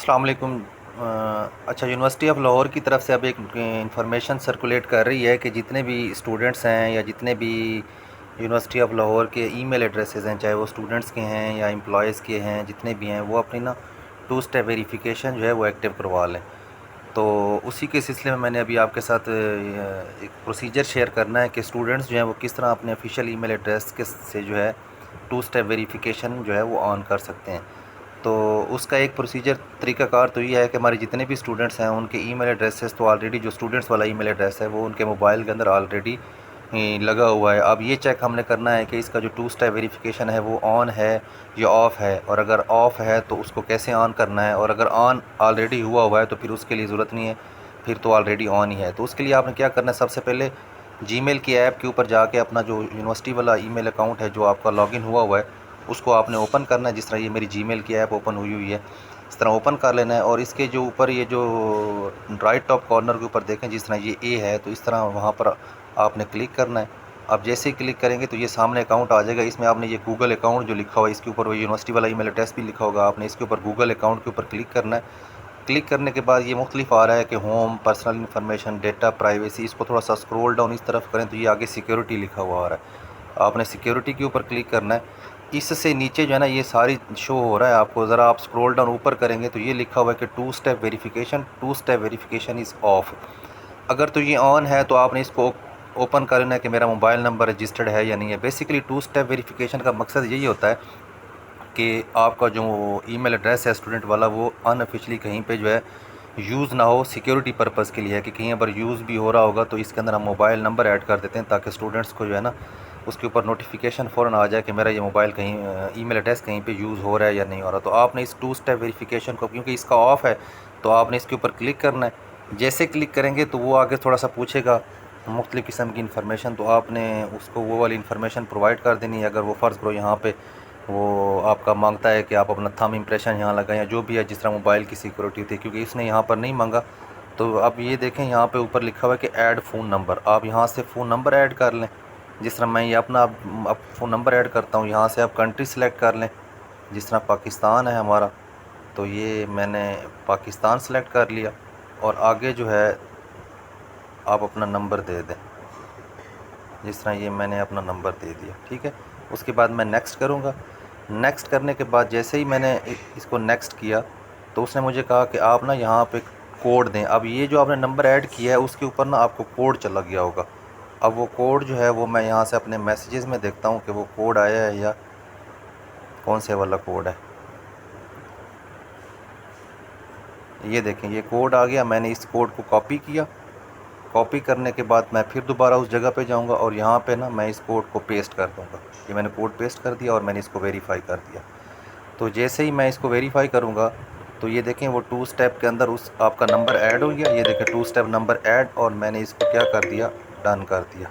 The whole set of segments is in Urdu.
السلام علیکم۔ اچھا، یونیورسٹی آف لاہور کی طرف سے اب ایک انفارمیشن سرکولیٹ کر رہی ہے کہ جتنے بھی اسٹوڈنٹس ہیں یا جتنے بھی یونیورسٹی آف لاہور کے ای میل ایڈریسز ہیں، چاہے وہ اسٹوڈنٹس کے ہیں یا امپلائیز کے ہیں، جتنے بھی ہیں وہ اپنی نا 2 اسٹیپ ویریفیکیشن جو ہے وہ ایکٹیو کروا لیں۔ تو اسی کے سلسلے میں نے ابھی آپ کے ساتھ ایک پروسیجر شیئر کرنا ہے کہ اسٹوڈنٹس جو ہیں وہ کس طرح اپنے آفیشیل ای میل ایڈریس کے سے جو ہے 2 اسٹیپ ویریفیکیشن جو ہے وہ آن کر سکتے ہیں۔ تو اس کا ایک پروسیجر طریقہ کار تو یہ ہے کہ ہمارے جتنے بھی اسٹوڈنٹس ہیں ان کے ای میل ایڈریسز تو آلریڈی جو اسٹوڈنٹس والا ای میل ایڈریس ہے وہ ان کے موبائل کے اندر آلریڈی لگا ہوا ہے۔ اب یہ چیک ہم نے کرنا ہے کہ اس کا جو 2 اسٹیپ ویریفیکیشن ہے وہ آن ہے یا آف ہے، اور اگر آف ہے تو اس کو کیسے آن کرنا ہے، اور اگر آن آلریڈی ہوا ہے تو پھر اس کے لیے ضرورت نہیں ہے، پھر تو آلریڈی آن ہی ہے۔ تو اس کے لیے آپ نے کیا کرنا ہے، سب سے پہلے جی میل کی ایپ کے اوپر جا کے اپنا جو یونیورسٹی والا ای میل اکاؤنٹ ہے جو آپ کا لاگ ان ہوا ہے اس کو آپ نے اوپن کرنا ہے۔ جس طرح یہ میری جی میل کی ایپ اوپن ہوئی ہے اس طرح اوپن کر لینا ہے، اور اس کے جو اوپر یہ جو رائٹ ٹاپ کارنر کے اوپر دیکھیں جس طرح یہ اے ہے تو اس طرح وہاں پر آپ نے کلک کرنا ہے۔ اب جیسے ہی کلک کریں گے تو یہ سامنے اکاؤنٹ آ جائے گا۔ اس میں آپ نے یہ گوگل اکاؤنٹ جو لکھا ہوا ہے اس کے اوپر وہ یونیورسٹی والا ای میل ایڈریس بھی لکھا ہوگا، آپ نے اس کے اوپر گوگل اکاؤنٹ کے اوپر کلک کرنا ہے۔ کلک کرنے کے بعد یہ مختلف آ رہا ہے کہ home, personal information, data privacy, اس کو تھوڑا سا اسکرول ڈاؤن اس طرف کریں تو یہ آگے سیکیورٹی لکھا ہوا آ رہا ہے، آپ نے سیکیورٹی کے اوپر کلک کرنا ہے۔ اس سے نیچے جو ہے نا یہ ساری شو ہو رہا ہے آپ کو، ذرا آپ اسکرول ڈاؤن اوپر کریں گے تو یہ لکھا ہوا ہے کہ 2 اسٹیپ ویریفیکیشن از آف۔ اگر تو یہ آن ہے تو آپ نے اس کو اوپن کرنا ہے کہ میرا موبائل نمبر رجسٹرڈ ہے یا نہیں ہے۔ بیسیکلی 2 اسٹیپ ویریفیکیشن کا مقصد یہی ہوتا ہے کہ آپ کا جو ای میل ایڈریس ہے اسٹوڈنٹ والا وہ ان آفیشلی کہیں پہ جو ہے یوز نہ ہو، سیکیورٹی پرپز کے لیے ہے کہ کہیں پر یوز بھی ہو رہا ہوگا تو اس کے اندر ہم موبائل نمبر ایڈ کر دیتے ہیں تاکہ اسٹوڈنٹس کو جو ہے نا اس کے اوپر نوٹیفیکیشن فوراً آ جائے کہ میرا یہ موبائل کہیں ای میل ایڈریس کہیں پہ یوز ہو رہا ہے یا نہیں ہو رہا۔ تو آپ نے اس 2 اسٹیپ ویریفیکیشن کو، کیونکہ اس کا آف ہے تو آپ نے اس کے اوپر کلک کرنا ہے۔ جیسے کلک کریں گے تو وہ آگے تھوڑا سا پوچھے گا مختلف قسم کی انفارمیشن، تو آپ نے اس کو وہ والی انفارمیشن پرووائڈ کر دینی ہے۔ اگر وہ فرض کرو یہاں پہ وہ آپ کا مانگتا ہے کہ آپ اپنا تھم امپریشن یہاں لگائیں یا جو بھی ہے، جس طرح موبائل کی سیکورٹی ہوتی ہے، کیونکہ اس نے یہاں پر نہیں مانگا۔ تو اب یہ دیکھیں یہاں پہ اوپر لکھا ہوا ہے کہ ایڈ فون نمبر، آپ یہاں سے فون نمبر ایڈ کر لیں۔ جس طرح میں یہ اپنا اب فون نمبر ایڈ کرتا ہوں، یہاں سے آپ کنٹری سلیکٹ کر لیں، جس طرح پاکستان ہے ہمارا تو یہ میں نے پاکستان سلیکٹ کر لیا، اور آگے جو ہے آپ اپنا نمبر دے دیں، جس طرح یہ میں نے اپنا نمبر دے دیا، ٹھیک ہے۔ اس کے بعد میں نیکسٹ کروں گا۔ نیکسٹ کرنے کے بعد جیسے ہی میں نے اس کو نیکسٹ کیا تو اس نے مجھے کہا کہ آپ نا یہاں پہ کوڈ دیں۔ اب یہ جو آپ نے نمبر ایڈ کیا ہے اس کے اوپر نا آپ کو کوڈ چلا گیا ہوگا۔ اب وہ کوڈ جو ہے وہ میں یہاں سے اپنے میسیجز میں دیکھتا ہوں کہ وہ کوڈ آیا ہے یا کون سے والا کوڈ ہے۔ یہ دیکھیں یہ کوڈ آ گیا، میں نے اس کوڈ کو کاپی کیا۔ کاپی کرنے کے بعد میں پھر دوبارہ اس جگہ پہ جاؤں گا اور یہاں پہ نا میں اس کوڈ کو پیسٹ کر دوں گا۔ یہ میں نے کوڈ پیسٹ کر دیا اور میں نے اس کو ویریفائی کر دیا۔ تو جیسے ہی میں اس کو ویریفائی کروں گا تو یہ دیکھیں وہ 2 اسٹیپ کے اندر اس آپ کا نمبر ایڈ ہو گیا۔ یہ دیکھیں 2 اسٹیپ نمبر ایڈ، اور میں نے اس کو کیا کر دیا، ڈن کر دیا۔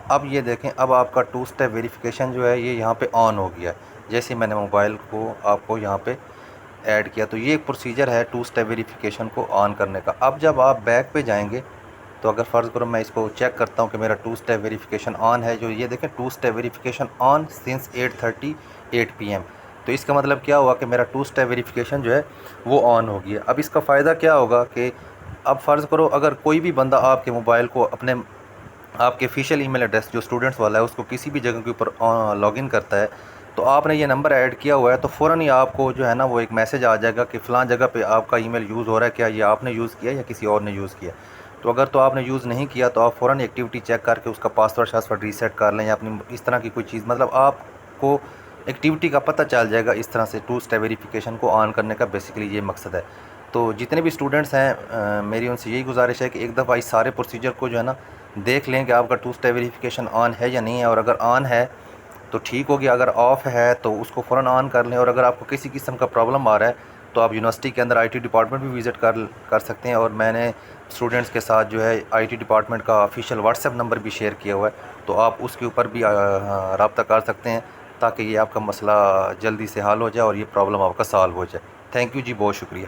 اب یہ دیکھیں اب آپ کا 2 اسٹیپ ویریفیکیشن جو ہے یہ یہاں پہ آن ہو گیا ہے جیسے میں نے موبائل کو آپ کو یہاں پہ ایڈ کیا۔ تو یہ ایک پروسیجر ہے 2 اسٹیپ ویریفیکیشن کو آن کرنے کا۔ اب جب آپ بیک پہ جائیں گے تو اگر فرض کرو میں اس کو چیک کرتا ہوں کہ میرا 2 اسٹیپ ویریفیکیشن آن ہے، جو یہ دیکھیں 2 اسٹیپ ویریفیکیشن آن سنس 8:38 PM، تو اس کا مطلب کیا ہوا کہ میرا 2 اسٹیپ ویریفیکیشن جو ہے وہ آن ہو گیا۔ اب اس کا فائدہ کیا ہوگا کہ اب فرض کرو اگر کوئی بھی بندہ آپ کے موبائل کو اپنے آپ کے آفیشیل ای میل ایڈریس جو اسٹوڈنٹس والا ہے اس کو کسی بھی جگہ کے اوپر لاگ ان کرتا ہے تو آپ نے یہ نمبر ایڈ کیا ہوا ہے تو فوراً ہی آپ کو جو ہے نا وہ ایک میسج آ جائے گا کہ فلاں جگہ پہ آپ کا ای میل یوز ہو رہا ہے، کیا یہ آپ نے یوز کیا یا کسی اور نے یوز کیا۔ تو اگر تو آپ نے یوز نہیں کیا تو آپ فوراً ایکٹیویٹی چیک کر کے اس کا پاسورڈ ریسیٹ کر لیں یا اپنی اس طرح کی کوئی چیز، مطلب آپ کو ایکٹیویٹی کا پتہ چل جائے گا۔ اس طرح سے 2 اسٹیپ ویریفیکیشن کو آن کرنے کا بیسیکلی یہ مقصد ہے۔ تو جتنے بھی اسٹوڈنٹس ہیں میری ان سے یہی گزارش ہے کہ ایک دفعہ اس سارے پروسیجر کو جو ہے نا دیکھ لیں کہ آپ کا 2 اسٹیپ ویریفیکیشن آن ہے یا نہیں ہے، اور اگر آن ہے تو ٹھیک ہو گیا، اگر آف ہے تو اس کو فوراً آن کر لیں۔ اور اگر آپ کو کسی قسم کا پرابلم آ رہا ہے تو آپ یونیورسٹی کے اندر آئی ٹی ڈپارٹمنٹ بھی وزٹ کر سکتے ہیں، اور میں نے اسٹوڈنٹس کے ساتھ جو ہے آئی ٹی ڈپارٹمنٹ کا آفیشیل واٹس ایپ نمبر بھی شیئر کیا ہوا ہے، تو آپ اس کے اوپر بھی رابطہ کر سکتے ہیں تاکہ یہ آپ کا مسئلہ جلدی سے حل ہو جائے اور یہ پرابلم آپ کا سالو ہو جائے۔ تھینک یو جی، بہت شکریہ۔